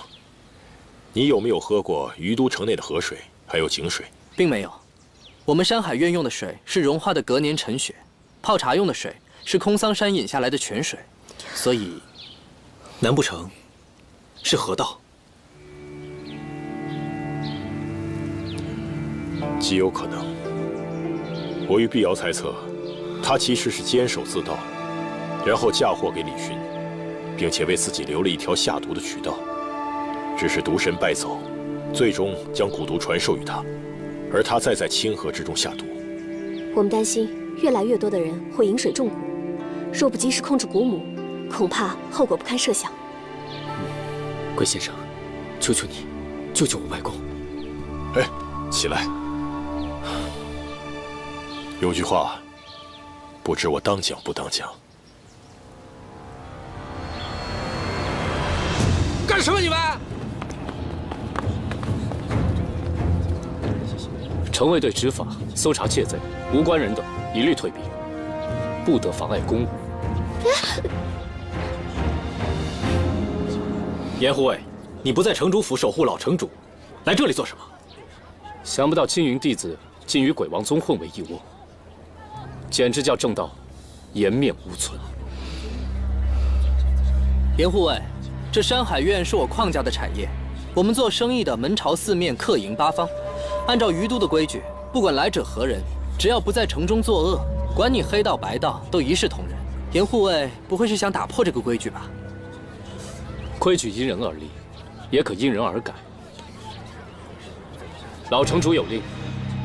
你有没有喝过鱼都城内的河水，还有井水？并没有，我们山海院用的水是融化的隔年晨雪，泡茶用的水是空桑山引下来的泉水，所以，难不成是河道？极有可能。我与碧瑶猜测，他其实是坚守自盗，然后嫁祸给李寻，并且为自己留了一条下毒的渠道。 只是毒神败走，最终将蛊毒传授于他，而他再在清河之中下毒。我们担心越来越多的人会饮水中蛊，若不及时控制蛊母，恐怕后果不堪设想。鬼先生，求求你，救救我外公！哎，起来。有句话，不知我当讲不当讲。干什么你们？城卫队执法、搜查窃贼，无关人等一律退避，不得妨碍公务。严护卫，你不在城主府守护老城主，来这里做什么？想不到青云弟子竟与鬼王宗混为一窝，简直叫正道颜面无存。严护卫，这山海院是我邝家的产业，我们做生意的门朝四面，客迎八方。按照于都的规矩，不管来者何人，只要不在城中作恶，管你黑道白道，都一视同仁。严护卫不会是想打破这个规矩吧？规矩因人而立，也可因人而改。老城主有令，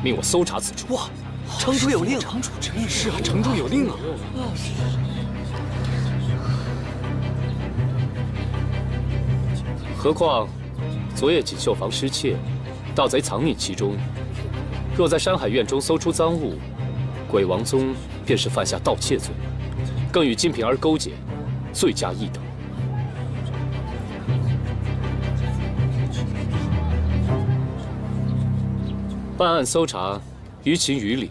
命我搜查此处。哇，城主有令，城主之命是啊，城主有令啊！何况昨夜锦绣房失窃，盗贼藏匿其中。若在山海院中搜出赃物，鬼王宗便是犯下盗窃罪，更与金瓶儿勾结，罪加一等。办案搜查，于情于理，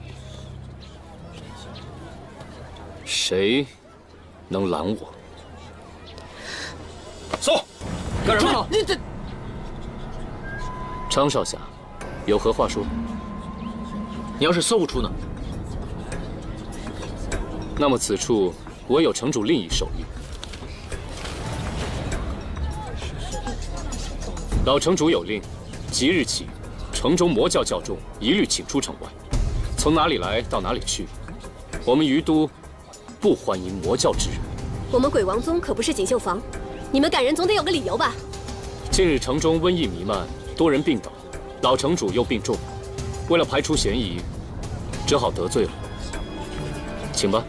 谁能拦我？搜，干什么？你这，昌少侠，有何话说？你要是搜不出呢？那么此处我有城主另一手谕。老城主有令，即日起，城中魔教教众一律请出城外，从哪里来到哪里去。我们于都不欢迎魔教之人。我们鬼王宗可不是锦绣房，你们赶人总得有个理由吧？近日城中瘟疫弥漫，多人病倒，老城主又病重，为了排除嫌疑，只好得罪了。请吧。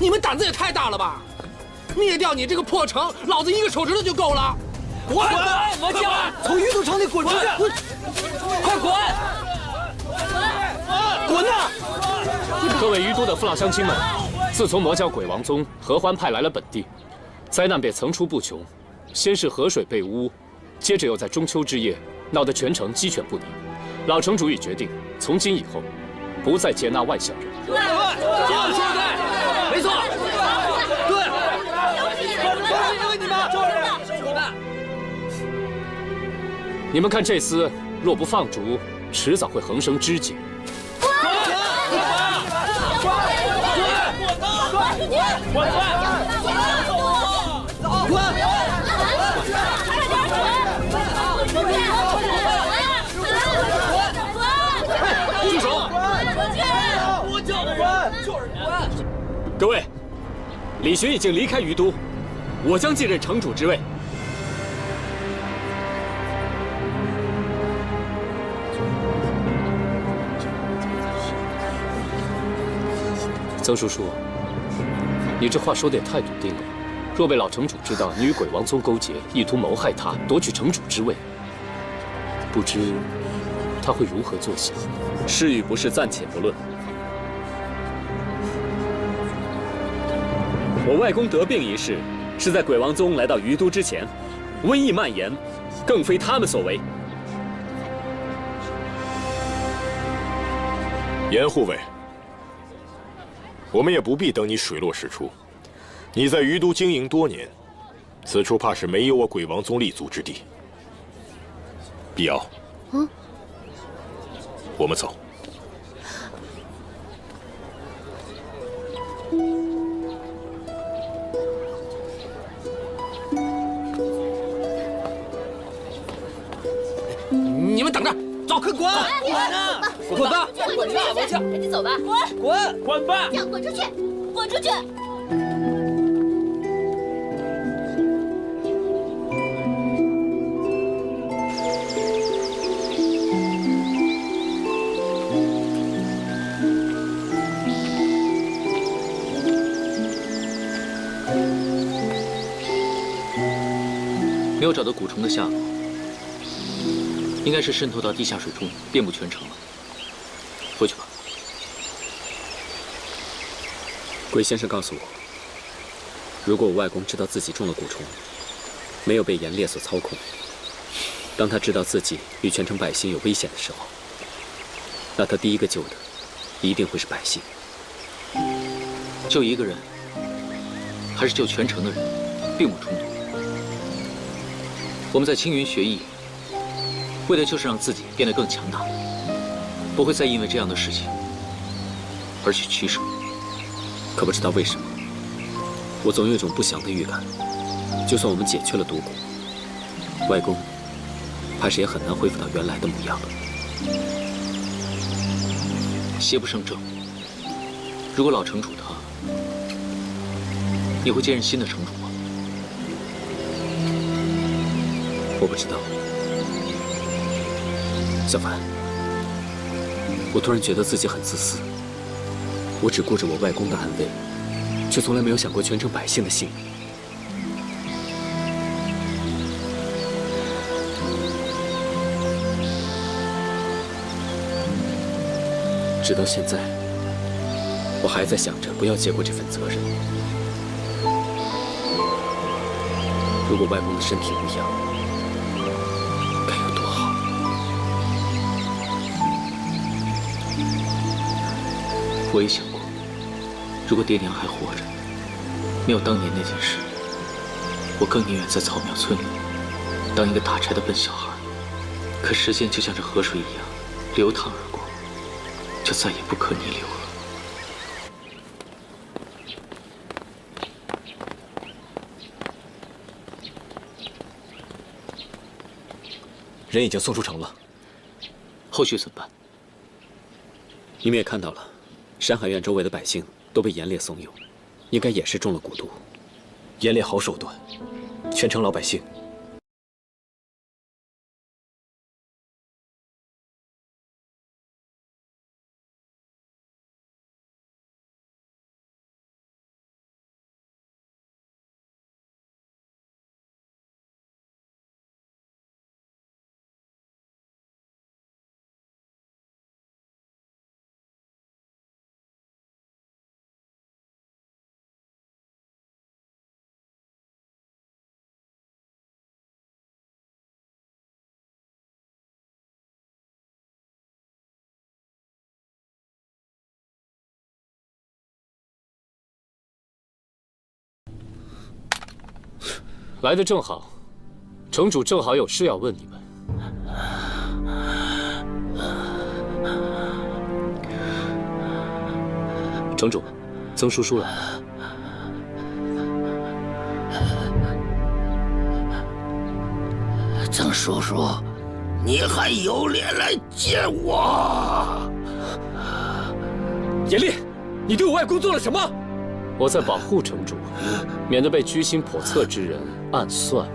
你们胆子也太大了吧！灭掉你这个破城，老子一个手指头就够了。滚！魔教，从于都城里滚出去！滚！快滚！滚呐！各位于都的父老乡亲们，自从魔教鬼王宗合欢派来了本地，灾难便层出不穷。先是河水被污，接着又在中秋之夜闹得全城鸡犬不宁。老城主已决定，从今以后不再接纳外乡人。对，就是说对，没错，对，因为你们就是你们。你们看这厮若不放逐，迟早会横生枝节。住手！我叫滚！就是滚！各位，李寻已经离开于都，我将继任城主之位。曾叔叔，你这话说的也太笃定了。若被老城主知道你与鬼王宗勾结，意图谋害他，夺取城主之位，不知他会如何作想？是与不是暂且不论。我外公得病一事，是在鬼王宗来到于都之前，瘟疫蔓延，更非他们所为。严护卫，我们也不必等你水落石出。你在于都经营多年，此处怕是没有我鬼王宗立足之地。碧瑶，我们走。你们等着，走，快滚！滚吧！滚吧！我叫，赶紧走吧！滚吧！滚出去！滚出去！没有找到蛊虫的下落，应该是渗透到地下水中，遍布全城了。回去吧。鬼先生告诉我，如果我外公知道自己中了蛊虫，没有被严烈所操控，当他知道自己与全城百姓有危险的时候，那他第一个救的，一定会是百姓。救一个人，还是救全城的人，并无冲突。我们在青云学艺，为的就是让自己变得更强大，不会再因为这样的事情而去取舍。可不知道为什么，我总有一种不祥的预感。就算我们解去了毒蛊，外公怕是也很难恢复到原来的模样了。邪不胜正。如果老城主他，你会接任新的城主吗？我不知道。小凡，我突然觉得自己很自私。我只顾着我外公的安危，却从来没有想过全城百姓的性命。直到现在，我还在想着不要接过这份责任。如果外公的身体无恙，该有多好！我也想过，如果爹娘还活着，没有当年那件事，我更宁愿在草庙村里当一个打柴的笨小孩。可时间就像这河水一样流淌而过，就再也不可逆流了。人已经送出城了，后续怎么办？你们也看到了，山海院周围的百姓都被严烈怂恿，应该也是中了蛊毒。严烈好手段，全城老百姓来的正好，城主正好有事要问你们。城主，曾叔叔来了。曾叔叔，你还有脸来见我？严烈，你对我外公做了什么？我在保护城主，免得被居心叵测之人暗算。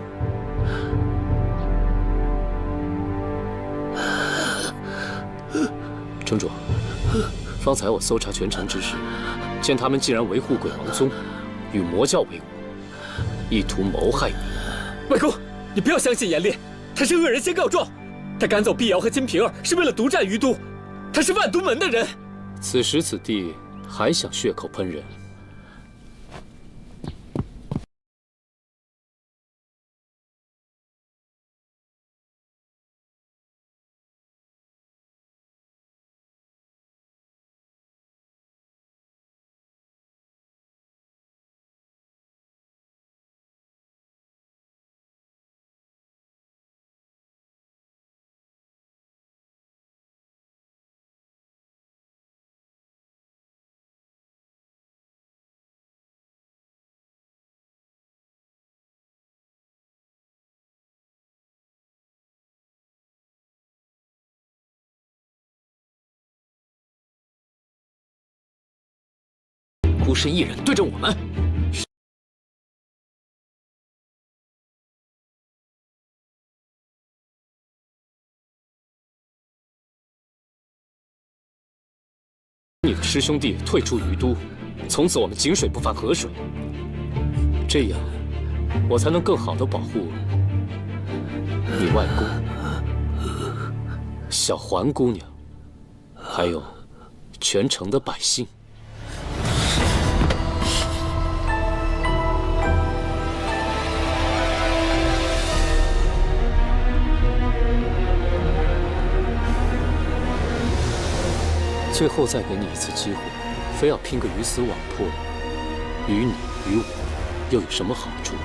城主，方才我搜查全城之时，见他们竟然维护鬼王宗，与魔教为伍，意图谋害你。外公，你不要相信严烈，他是恶人先告状。他赶走碧瑶和金瓶儿是为了独占于都，他是万都门的人。此时此地还想血口喷人？孤身一人对着我们，你的师兄弟退出于都，从此我们井水不犯河水，这样我才能更好的保护你外公、小环姑娘，还有全城的百姓。最后再给你一次机会，非要拼个鱼死网破，于你于我又有什么好处？